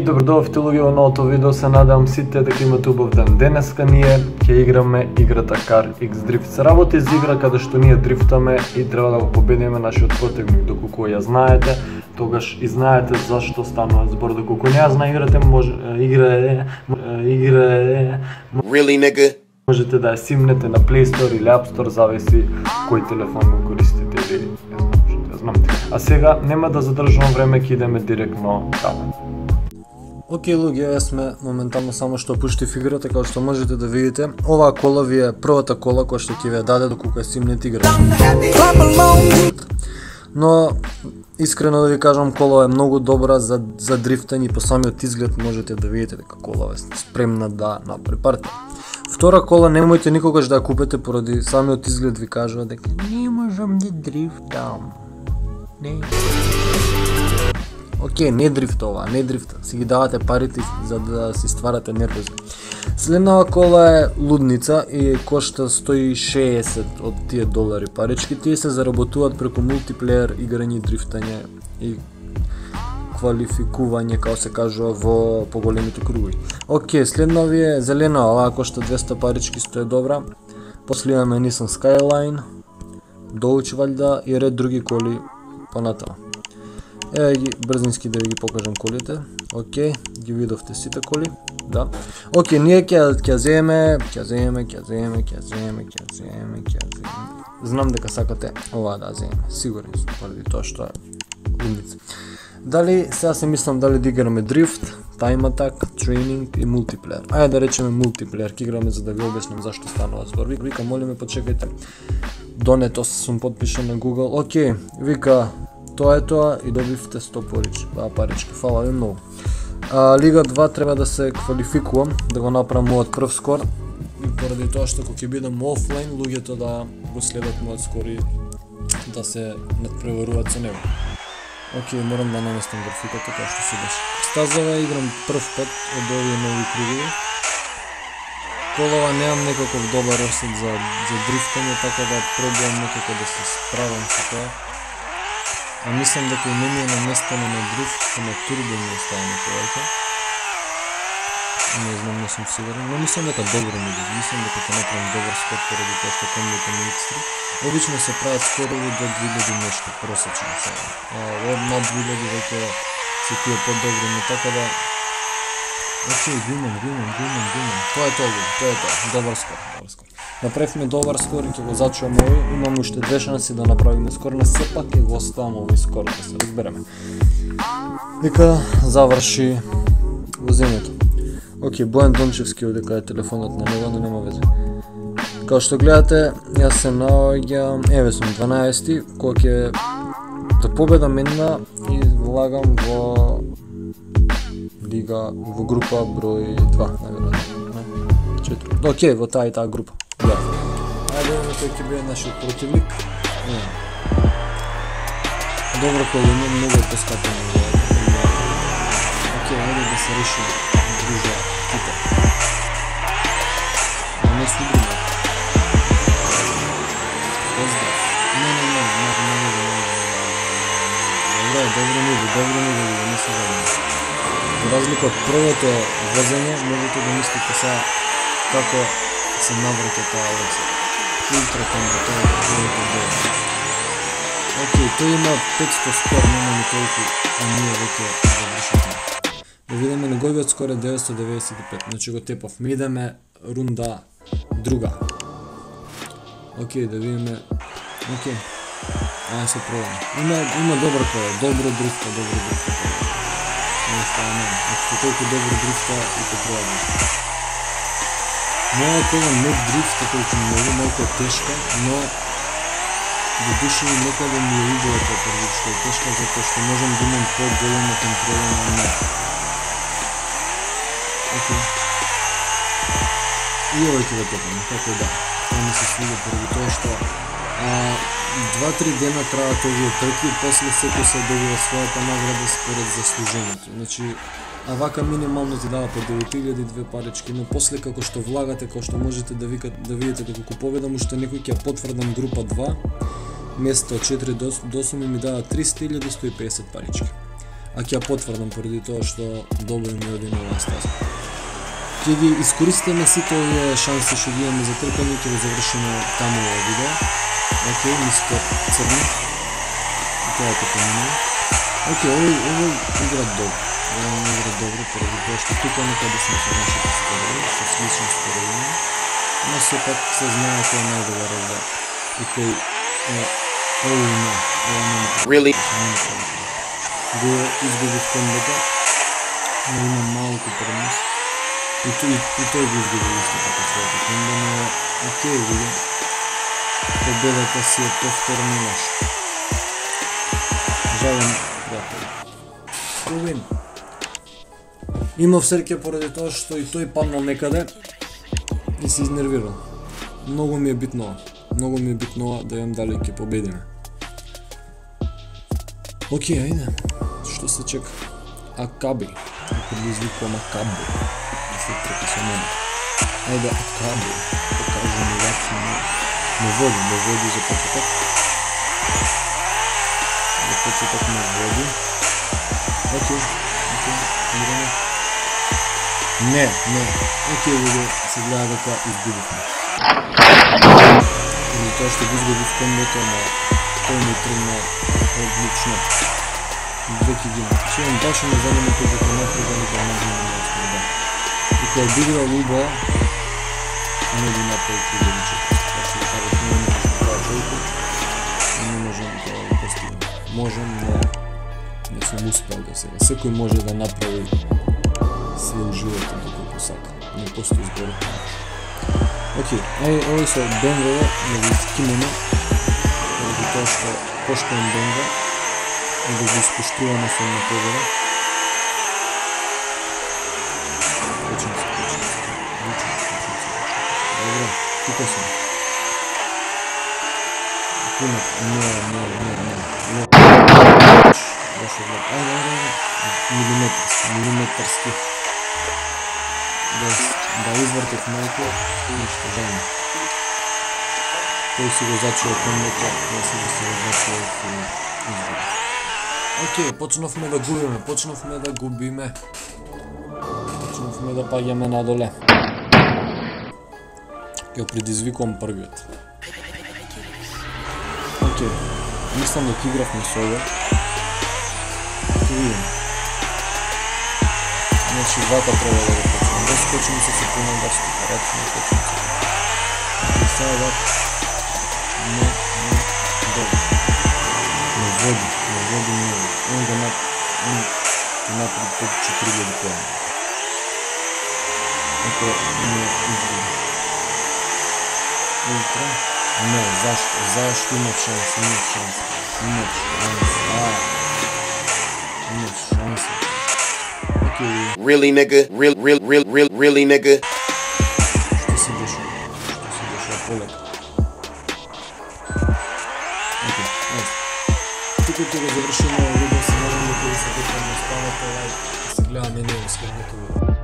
Добродојавте луѓе во новото видео, се надевам сите дека имате убав ден. Денеска ние ќе играме играта Car X Drift. Се работи за игра каде што ние дрифтаме и треба да го победиме нашиот противник. Доколку ја знаете, тогаш и знаете зашто станува збор. Доколку не ја знае играте, Really, nigga? Можете да ја симнете на Play Store или App Store, зависи кој телефон го користите или не знам. А сега нема да задржувам време, ќе идеме директно каме. Океј луѓе, јас сме моментално само што пуштив играта, како што можете да видите. Оваа кола ви е првата кола која што ќе ви ја даде доколку ја симнете играта. Но искрено да ви кажам, кола е многу добра за дрифтање и по самиот изглед можете да видите дека кола е спремна да направи партија. Втора кола немојте никогаш да ја купите поради самиот изглед ви кажува дека не можам да дрифтам. Не. Океј, не дрифтова, не дрифта. Си ги давате парите за да си стварате нервози. Следнава кола е лудница и кошта 160 од тие долари парички. Тие се заработуваат преку мултиплеер играње, дрифтање и квалификување, како се кажува, во поголемите кругови. Океј, следно ви е зелена, оваа кошта 200 парички, што е добра. После имаме Nissan Skyline, Dodge валјда и ред други коли понатаму. Еве ги брзински да ви ги покажам колите. Океј, ги видовте сите коли. Да. Океј, ние ќе земеме. Знам дека сакате оваа да земеме. Сигурен сум, поради тоа што е лудница. Дали сега се мислам дали да играме дрифт, time attack, training и мултиплеер. Ајде да речеме мултиплеер, ќе играме за да ви објаснам зашто станува збор. Вика, молиме, почекајте. Донето сум подпишан на Google. Океј, вика, тоа е тоа и добивте 100 парички. Фала ви многу. Лига 2 треба да се квалификувам, да го направам мојот прв скор. И поради тоа што кога ќе бидам офлайн, луѓето да го следат мојот скор и да се надпреваруваат со него. Океј, морам да наместам графиката како што се беше. Стазава играм прв пат од овие нови кругови. Колова немам некаков добар осет за дрифтање, така да пробувам некако да се справам со тоа. А мислам дека и не ми е наместено на дрифт, на турбо ми е ставено повеќе. Не знам, не сум сигурен, но мислам дека добро ми е. Мислам дека ќе направам добар скор поради тоа што комбите ми екстри. Обично се прават скорови до 2000 нешто просечно сега. Над 2000 веќе се тие подобри, но така да... Океј, гинем. Тоа е тоа. Добар скор. Направивме добар скор и ќе го зачувам овој. Имам уште две шанси да направиме скор, но сепак ќе го оставам овој скор, да се разбереме. Вика, заврши возењето. Океј, Бојан Дончевски одека е телефонот на него, но нема везе. Као што гледате, јас се наоѓам, еве сум 12-ти, кога ќе да победам една и влагам во лига, во група број 2, наверно. 4. Океј, во таа и таа група. Ајде, тој ќе биде нашиот противник. Добро коли има многу поскапено. Океј, ајде да се реши дружа типа. Не су друга. Поздрав. Не. Добро ниво, не се забавам. За разлика од првото возење, можете да мислите сега како се навраќа таа леса. Ултра комбо, тоа е првото дело. Океј, тој има 500 скор, нема ни толку, а ние веќе завршивме. Да видиме, неговиот скор е 995, значи го тепав. Ми идеме рунда друга. Океј, да видиме. Океј. Ајде се пробаме. Има добра кола, добро дрифта. Ако толку добро дрифта и те пробаме. Моја кола не дрифта толку многу, малку е тешка, но до душа и некаде ми е идејата поради што е тешка, затоа што можам да имам по-голема контрола на неа. Океј. И овој ќе да тепам, како да. Тоа ми се свига поради тоа што 2-3 дена траат овие трки и после секој се добива својата награда според заслужението. Значи, а вака минимално ти дава по 9002 парички, но после како што влагате, како што можете да видите доколку победам, уште некој ќе потврдам група 2 место 4 до 8 ми дава 300.150 парички. А ќе ја потврдам поради тоа што добро ми оди на оваа стаза. Ќе ги искористиме сите овие шанси што ги имаме за тркање, ќе го завршиме таму овој видео. Океј, мистер Црни. Тоа е така минало. Океј, овој игра добро. Овој игра добро, поради тоа што тука некаде сме со нашите скорови, со слични скорови. Но сепак се знае кој е најдобар овде. И кој овој не. Really? Го изгубив комбата, но има малку предност. И тој го изгуби исто така својата комба, но окей, видим. Победата си е повторно наша. Жалам, пријатели. Увин. Имав среќа поради тоа што и тој паднал некаде и се изнервирал. Многу ми е битно да видам дали ќе победиме. Океј, ајде. Што се чека? Акаби. Предизвикувам Акаби. Да се трка со мене. Ајде, Акаби. Покажи ми лакше ме води за почеток. За почеток ме води. Океј, играме. Не. Океј, видео, се гледа дека изгубивме. Или тоа што го изгубив комбото, но тој ми тргна одлично. Веќе ги има. Че имам баш ме занима кој дека напреда не го можем да изгледа. И кој одиграл убаво, не ги направи пригодниче. Така што да кажа, не можем тоа толку и не можем да го постигнем. Можем, но не сум успел до сега. Секој може да направи све у животот доколку сака. Не постои зборот на начин. Океј, овој со Бенгове не ги скинеме, поради тоа што поштојам Бенга и да го испоштуваме со на победа. Почнем се. Добро, тука сум. Пунат, не. Дошло глед. Ајде. Милиметарски. Да извртев малку, ништо жално. Тој си го зачува комбото, ја си го зачува и изгуби. Океј, почнавме да губиме. Почнавме да паѓаме надоле. Ќе предизвикувам првиот. Океј, мислам дека игравме со овој. Ќе видим. Значи, двата треба да го почнем. Да скочим се секунда, да рачно скочим се. И сега не, добро. Не води много. Он го напред под 4000 плана. Ако не изгуби. Ултра? Не, зашто имав шанс. Имав шанс. Really, nigga? Really, nigga? Што се дешава полека? Океј, ајде. Тука ќе го завршиме видео, се надам дека ви се дека не оставате лайк и се гледаме неуспешното видео.